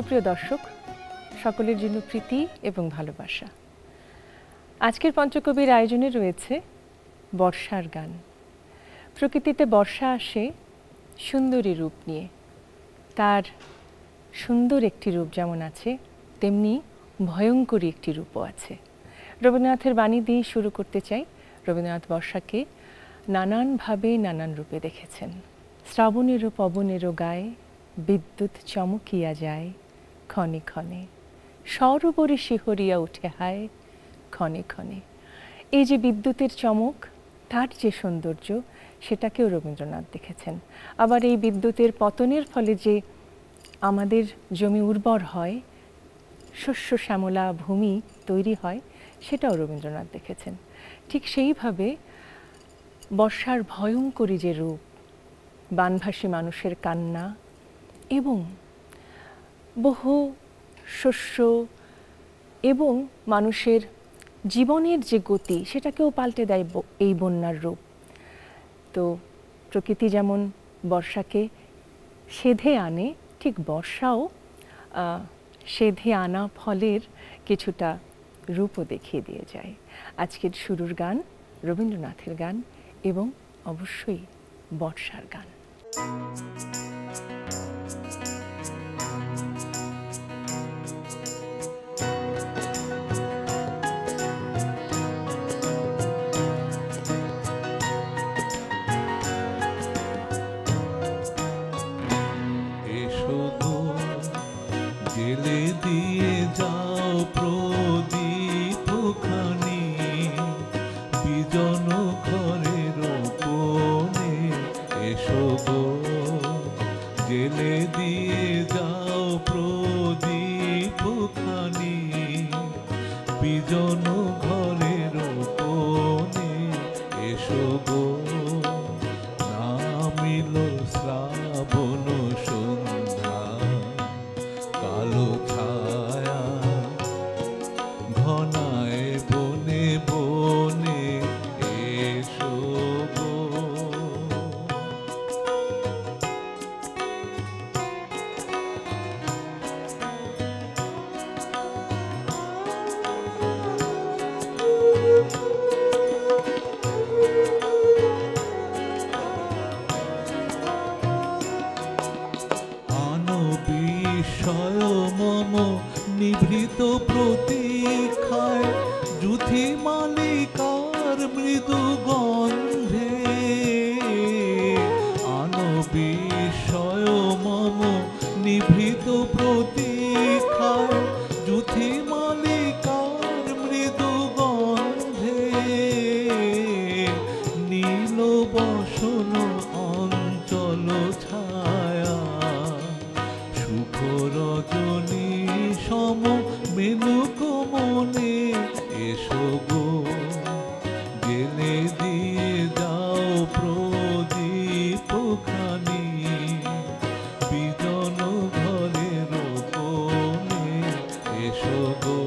সুপ্রিয় দর্শক, সকলের জন্য প্রীতি এবং ভালোবাসা। আজকের পঞ্চকবির আয়োজনে রয়েছে বর্ষার গান। প্রকৃতিতে বর্ষা আসে সুন্দরী রূপ নিয়ে। তার সুন্দর একটি রূপ যেমন আছে, তেমনি ভয়ঙ্করী একটি রূপও আছে। রবীন্দ্রনাথের বাণী দিয়ে শুরু করতে চাই। রবীন্দ্রনাথ বর্ষাকে নানানভাবে নানান রূপে দেখেছেন। শ্রাবণেরও পবনেরও গায়ে বিদ্যুৎ চমকিয়া যায় ক্ষণে ক্ষণে, সরোবরে শিহরিয়া উঠে হায় ক্ষণে ক্ষণে। এই যে বিদ্যুতের চমক, তার যে সৌন্দর্য, সেটাকেও রবীন্দ্রনাথ দেখেছেন। আবার এই বিদ্যুতের পতনের ফলে যে আমাদের জমি উর্বর হয়, শস্য শ্যামলা ভূমি তৈরি হয়, সেটাও রবীন্দ্রনাথ দেখেছেন। ঠিক সেইভাবে বর্ষার ভয়ঙ্করী যে রূপ, বানভাসী মানুষের কান্না এবং বহু শস্য এবং মানুষের জীবনের যে গতি, সেটাকেও পাল্টে দেয় এই বন্যার রূপ। তো প্রকৃতি যেমন বর্ষাকে সেধে আনে, ঠিক বর্ষাও সেধে আনা ফলের কিছুটা রূপও দেখিয়ে দিয়ে যায়। আজকের শুরুর গান রবীন্দ্রনাথের গান এবং অবশ্যই বর্ষার গান। জেলে দিয়ে যাও প্রদীপ খানি বিজন ঘরের কোণে, এসো গো জেলে দিয়ে যাও প্রদীপ খানি বিজন ঘরের কোণে, এসো গো নামিল শ্রাবণ সন্ধ্যা কালো ছায়া ঘনায় বনে বনে, এসো গো। বিস্ময় মম নিভৃত প্রতীক্ষায় যুথি মালিকার মৃদু গন্ধে, বিস্ময় মম নিভৃত প্রতীক্ষায় যুথি মালিকার মৃদু গন্ধে, নীল বসন অঞ্চল ছায়া সুখ রজনী সম মেনুক মনে, এসো গো জেলে দিয়ে যাও প্রদীপ খানি বিজন ঘরের কোণে, এসো গো।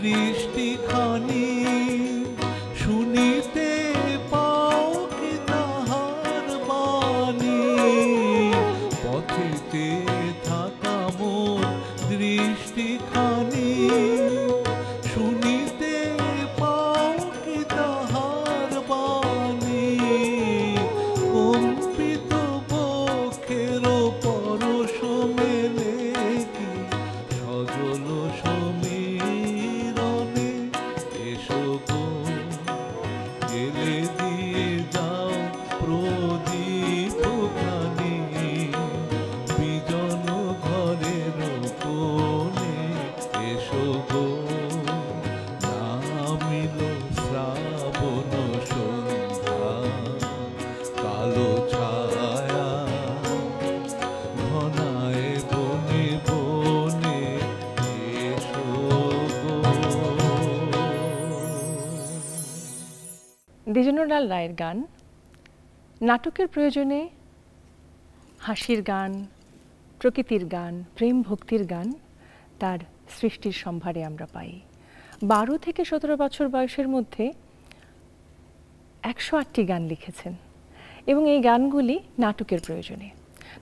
দৃষ্টিখানি শুনিতে পাও কি তাহার বাণী, পথেতে থাকা মোর দৃষ্টিখানি শুনিতে পাও কি তাহার বাণী, কম্পিত বক্ষের পরশ মেলে কি সজল সমীরণে, এসো গো জেলে দিয়ে যাও প্রদীপ খানি বিজন ঘরের কোণে, নন্দলাল রায়ের গান, নাটকের প্রয়োজনে হাসির গান, প্রকৃতির গান, প্রেম ভক্তির গান তার সৃষ্টির সম্ভারে আমরা পাই। 12 থেকে 17 বছর বয়সের মধ্যে 108টি গান লিখেছেন এবং এই গানগুলি নাটকের প্রয়োজনে।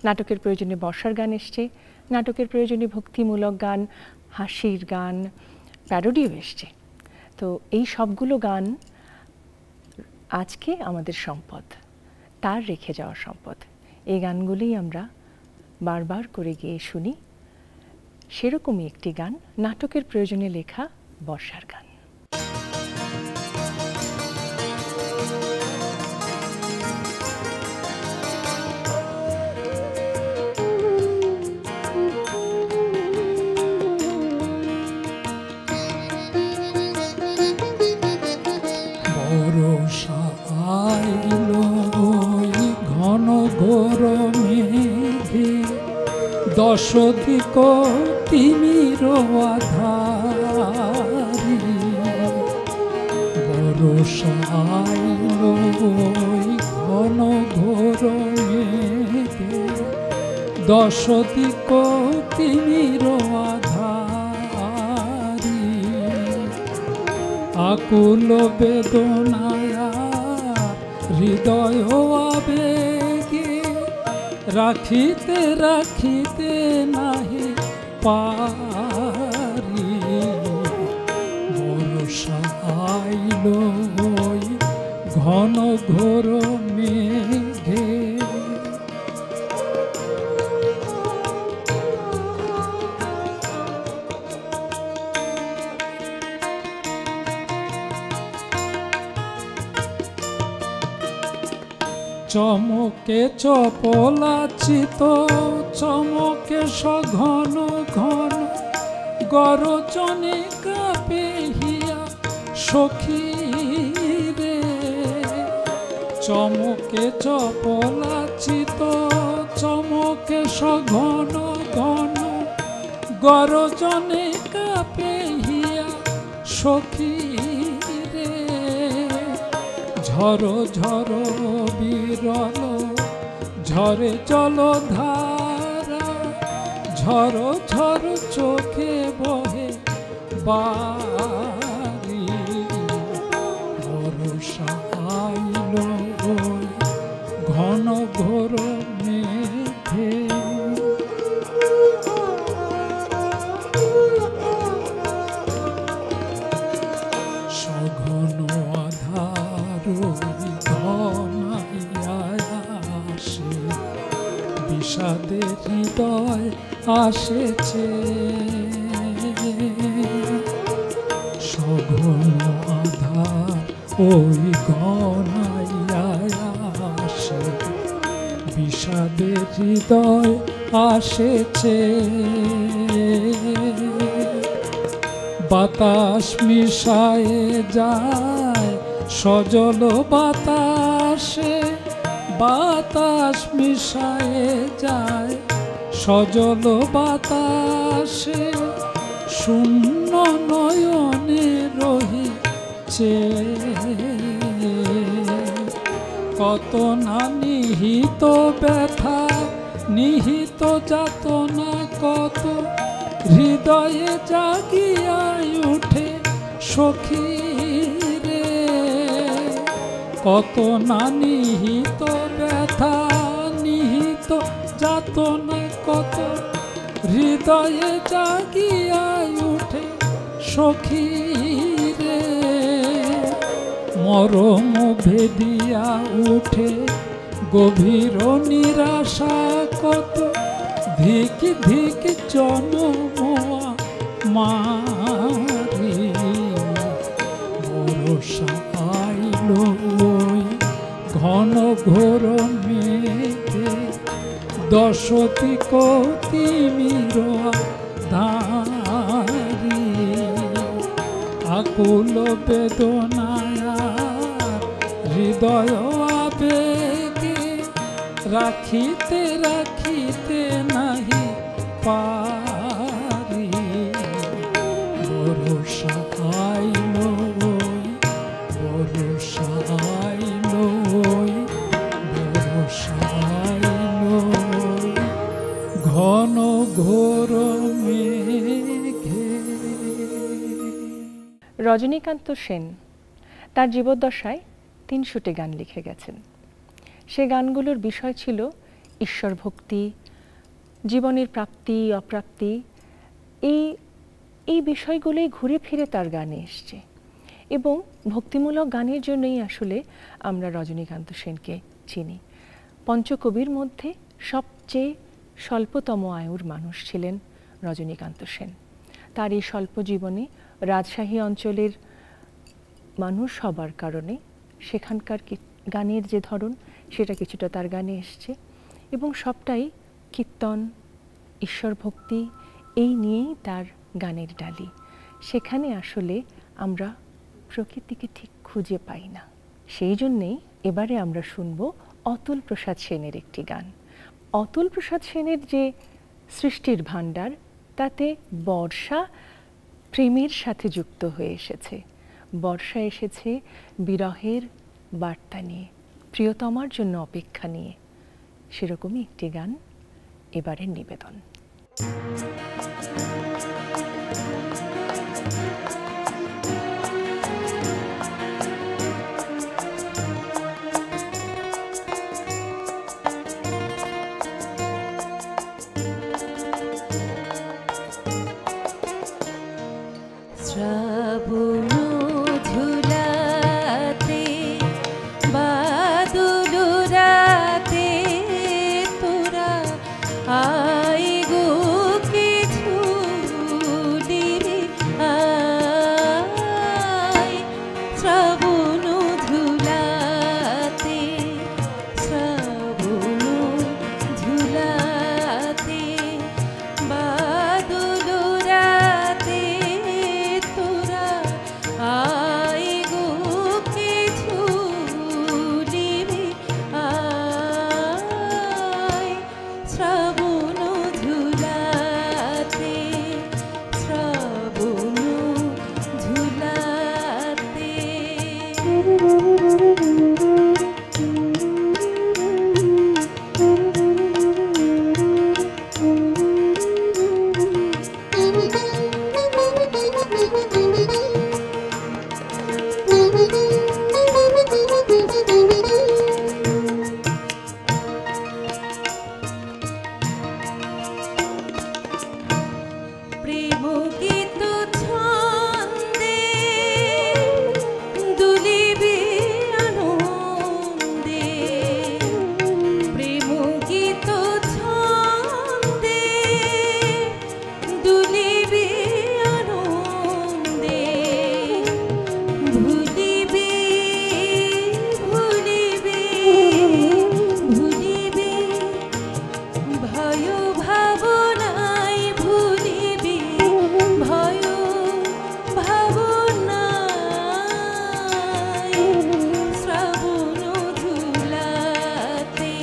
নাটকের প্রয়োজনে বর্ষার গান এসছে, নাটকের প্রয়োজনে ভক্তিমূলক গান, হাসির গান, প্যারোডিও এসছে। তো এই সবগুলো গান আজকে আমাদের সম্পদ, তার রেখে যাওয়া সম্পদ। এই গানগুলি আমরা বারবার করে গিয়ে শুনি। সেরকমই একটি গান, নাটকের প্রয়োজনে লেখা বর্ষার গান। বর্ষা আইলো ঘন ঘোর মেঘে, 10 দিক তিমির আধারি। বর্ষা আইলো ঘন ঘোর মেঘে, 10 দিক তিমির আধারি। আকুল বেদনায় হৃদয় আবেগে, রাখিতে রাখিতে নাহি পারি। বর্ষা আইলো ঘন ঘোর মেঘে। চমকে চপলাচিত চমকে সঘন ঘন, গরজনে কাঁপে হিয়া সখী রে। চমকে চপলাচিত চমকে সঘন ঘন, গরজনে কাঁপে হিয়া সখী রে। ঝড়ো ঝড়ো বিরল ঝরে জলধারা, ঝড়ো ঝড়ো চোখে বহে বারি। বর্ষা আইলো ঘন ঘোর মেঘে। সঘন আধার আসে, বিষাদের হৃদয় আসেছে। সঘন আধার ওই ঘনাইয়া আসে, বিষাদের হৃদয় আসেছে। বাতাস মিশায়ে যায় সজল বাতাসে, বাতাস মিশায়ে যায় সজল বাতাসে। শূন্য নয়নে রহিছে কত না নিহিত ব্যথা, নিহিত যাতনা কত, হৃদয়ে জাগিয়া উঠে সখী রে। কত না নিহিত ব্যথা, নিহিত যাতনা কত, হৃদয়ে জাগিয়া উঠে সখী রে। মরম ভেদিয়া উঠে গভীর নিরাশা কত, ধিক ধিক জনম মারি। বর্ষা আইলো ঘন ঘোর মেঘে, 10 দিক তিমির আধারি। আকুল বেদনায় হৃদয় আবেগে, রাখিতে রাখিতে নাহি পারি। বর্ষা আইলো বর্ষা আইলো ঘোর মেঘে। রজনীকান্ত সেন তার জীবদ্দশায় ৩০০টি গান লিখে গেছেন। সে গানগুলোর বিষয় ছিল ঈশ্বর ভক্তি, জীবনের প্রাপ্তি অপ্রাপ্তি, এই বিষয়গুলোই ঘুরে ফিরে তার গানে এসছে। এবং ভক্তিমূলক গানের জন্যই আসলে আমরা রজনীকান্ত সেনকে চিনি। পঞ্চকবির মধ্যে সবচেয়ে স্বল্পতম আয়ুর মানুষ ছিলেন রজনীকান্ত সেন। তার এই স্বল্প জীবনে রাজশাহী অঞ্চলের মানুষ হবার কারণে সেখানকার গানের যে ধরন সেটা কিছুটা তার গানে এসছে, এবং সবটাই কীর্তন, ঈশ্বর ভক্তি এই নিয়েই তার গানের ডালি। সেখানে আসলে আমরা প্রকৃতিকে ঠিক খুঁজে পাই না। সেই জন্যেই এবারে আমরা শুনব অতুল প্রসাদ সেনের একটি গান। অতুল প্রসাদ সেনের যে সৃষ্টির ভাণ্ডার, তাতে বর্ষা প্রেমের সাথে যুক্ত হয়ে এসেছে। বর্ষা এসেছে বিরহের বার্তা নিয়ে, প্রিয়তমার জন্য অপেক্ষা নিয়ে। সেরকমই একটি গান এবারের নিবেদন। শ্রাবণ ঝুলাতে বাদল রাতে তোরা আই গো কিছু দিবি আয়। শ্রাবণ ঝুলাতে শ্রাবণ ঝুলাতে বাদল রাতে তোরা আই গো কিছু দিবি আয়। শ্রাবণ ঝুলাতে শ্রাবণ ঝুলাতে। প্রেম গীত ছন্দে দুলিবি আনন্দে। প্রেম গীত ছন্দে দুলিবি আনন্দে। ভুলিবি ভুলিবি ভুলিবি ভয় ভাবনাই ভুলিবি ভয় ভাবনাই। শ্রাবণ ঝুলাতে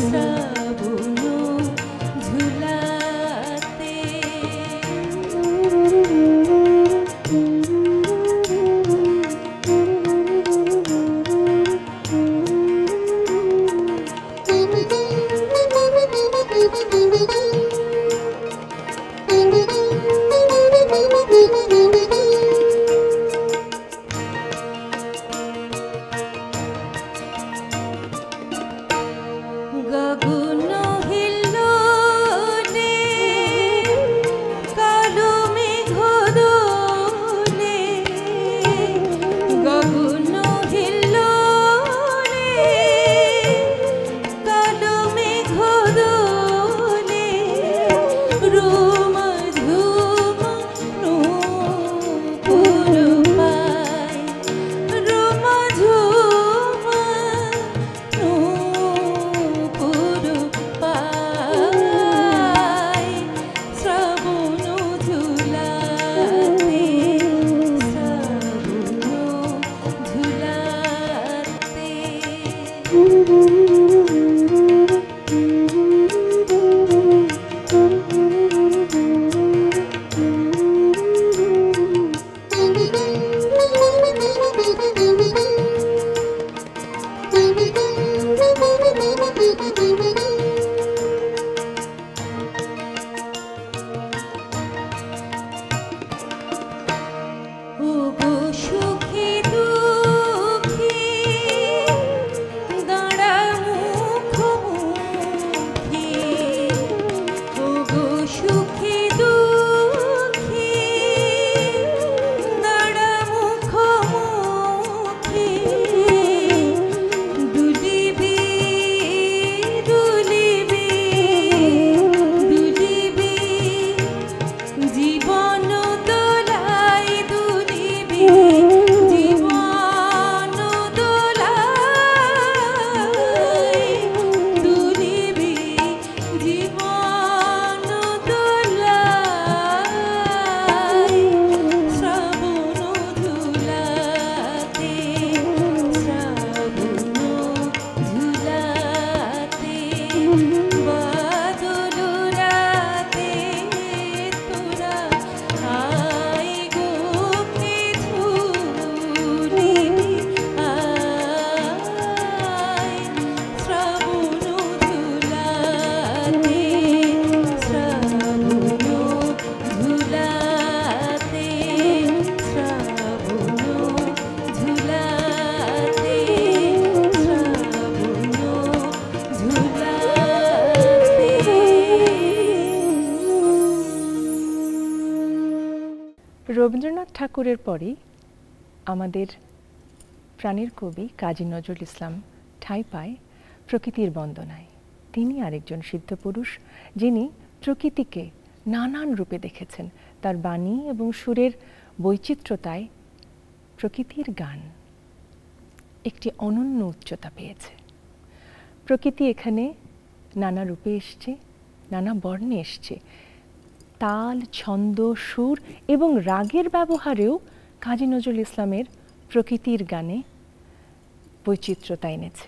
শ্রাবণ ঝুলাতে। গগন হিল্লোলে কালো মেঘ দোলে। গগন হিল্লোলে কালো মেঘ দোলে। রুম ঝুম নূপুর পায় রুম ঝুম নূপুর পায়। শ্রাবণ ঝুলাতে শ্রাবণ ঝুলাতে। রবীন্দ্রনাথ ঠাকুরের পরেই আমাদের প্রাণের কবি কাজী নজরুল ইসলাম ঠাঁই পায় প্রকৃতির বন্দনায়। তিনি আরেকজন সিদ্ধ পুরুষ, যিনি প্রকৃতিকে নানান রূপে দেখেছেন। তার বাণী এবং সুরের বৈচিত্র্যতায় প্রকৃতির গান একটি অনন্য উচ্চতা পেয়েছে। প্রকৃতি এখানে নানা রূপে এসছে, নানা বর্ণে এসছে। তাল, ছন্দ, সুর এবং রাগের ব্যবহারেও কাজী নজরুল ইসলামের প্রকৃতির গানে বৈচিত্র্যতা এনেছে।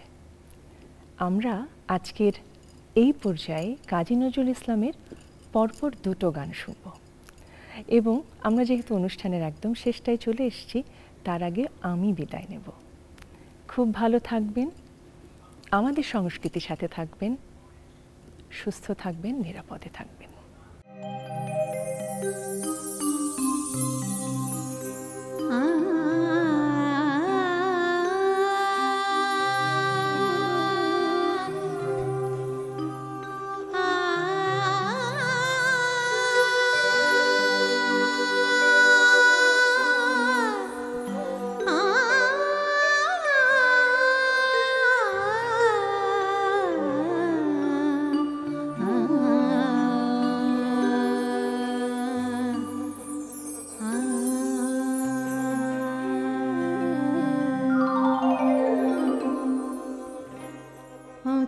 আমরা আজকের এই পর্যায়ে কাজী নজরুল ইসলামের পরপর দুটো গান শুনব এবং আমরা যেহেতু অনুষ্ঠানের একদম শেষটায় চলে এসেছি, তার আগে আমি বিদায় নেব। খুব ভালো থাকবেন, আমাদের সংস্কৃতির সাথে থাকবেন, সুস্থ থাকবেন, নিরাপদে থাকবেন।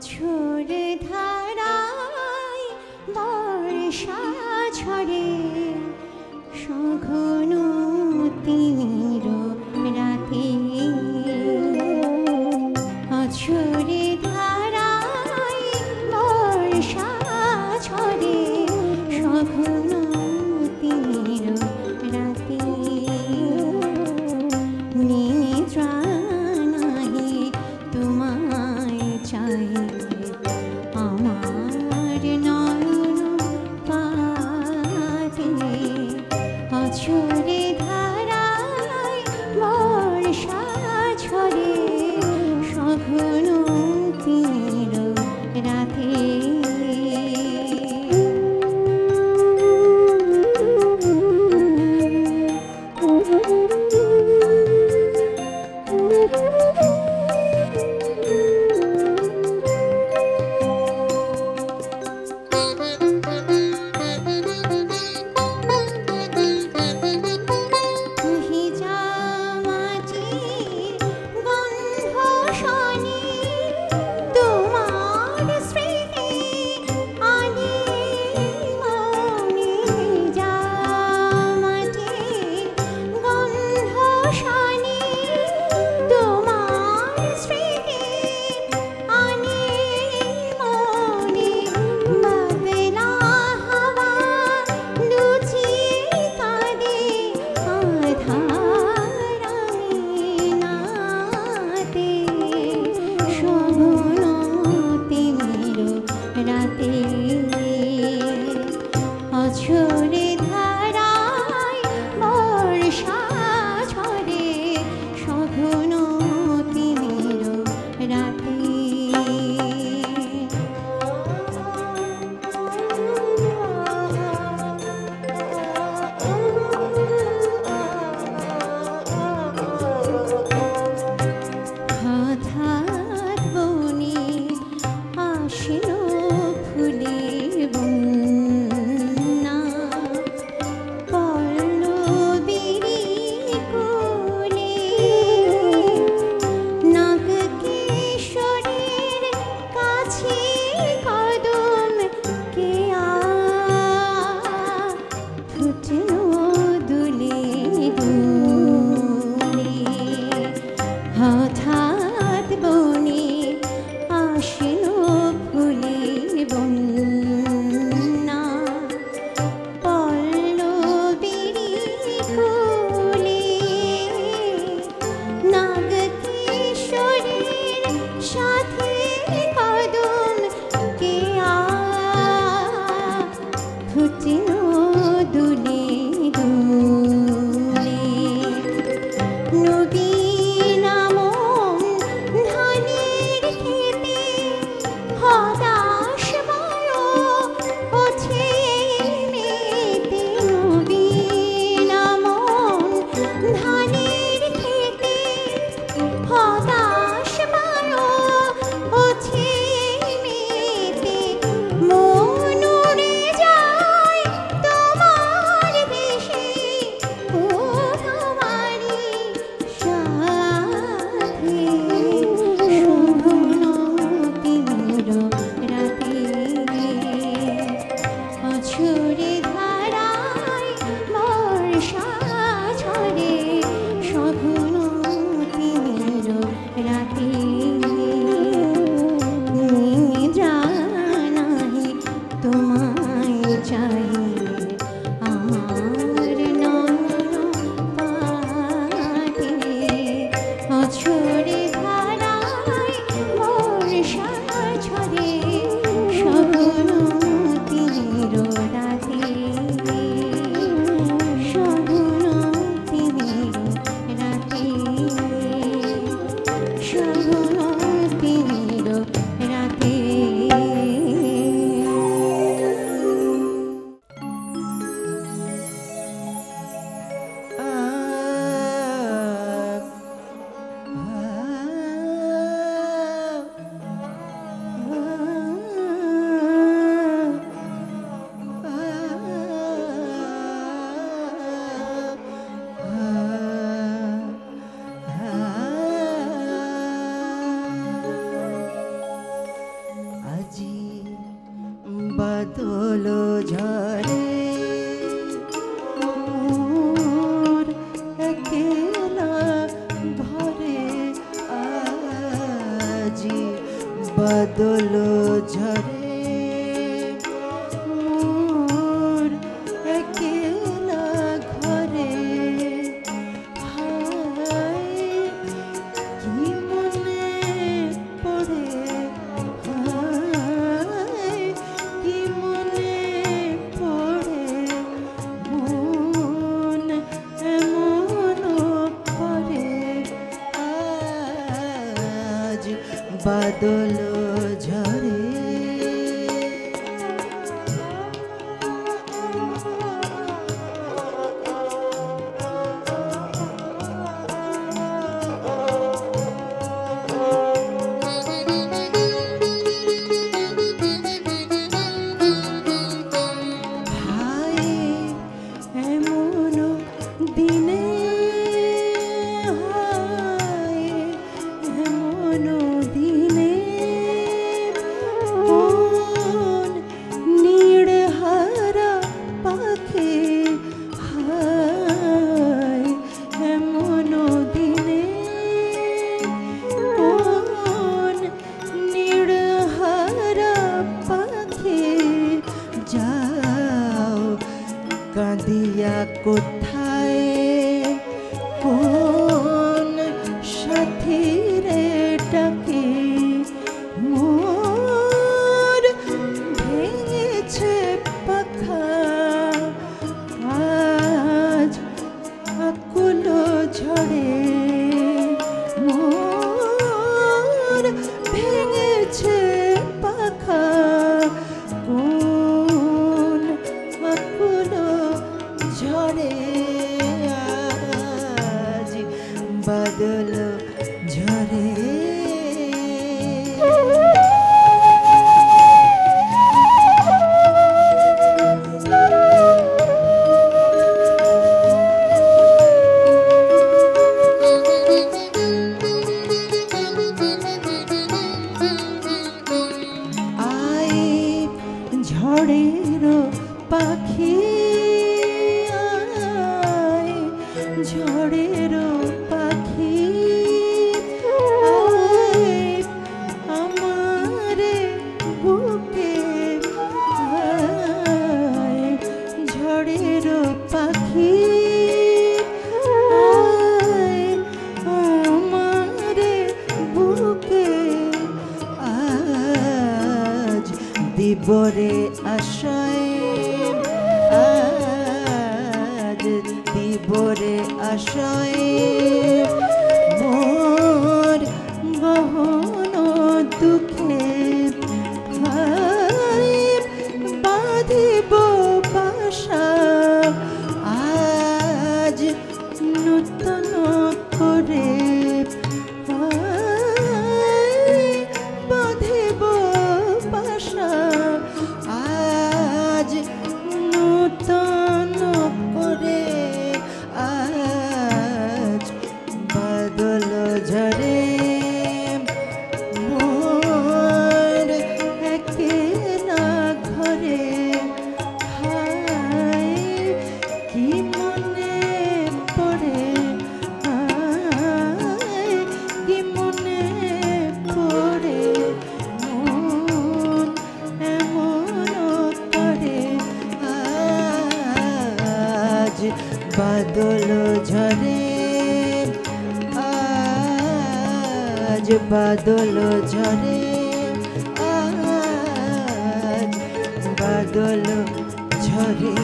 ঝরে ধারায় বর্ষা ঝরে সঘন তীর রাতে, ঝরে ধারায় বর্ষা ঝরে সঘন তীর রাতে, নিদ্রা নাহি তোমায় চাই আমার নয়ন পাতে, ঝরে ধারায় বর্ষা ঝরে সঘন তীর রাতে। ভিজা মাটির গন্ধ শোনে বাদল ঝরে মোর একলা ঘরে আজি বাদল ঝরে মোর একলা ঘরে হায় কি মনে পড়ে হায় কি মনে পড়ে মন এমন করে আজ বাদল ঝরে হায় এমন দিনে হায় এমন দিনে কোন নীড়হারা পাখি হায় এমন দিনে কোন নীড়হারা পাখি যাও কাঁদিয়া কোথায় কোন সাথীরে ডাকে মোর ভেঙেছে পাখা আজ আকুল ঝড়ে মোর ভেঙেছে পাখা কোন আকুল ঝড়ে আজ বাদল ঝরে আয় ঝড়ের পাখি আয় ঝড়ের পাখি আয় আমারে বুকে আয় ঝড়ের পাখি আয় আমারে বুকে আজ দিবরে আশায় আজ দিবরে আশায় মোর গহন দুঃখে হায় বাঁধিব বাসা আজ নূতন করে হায় বাঁধিব বাসা আজ নূতন করে আজ বাদল ঝরে মোর একলা ঘরে হায় কি মনে পড়ে হায় কি মনে পড়ে মন এমন করে আজ বাদল ঝরে আজ বাদল ঝরে আজ বাদল ঝরে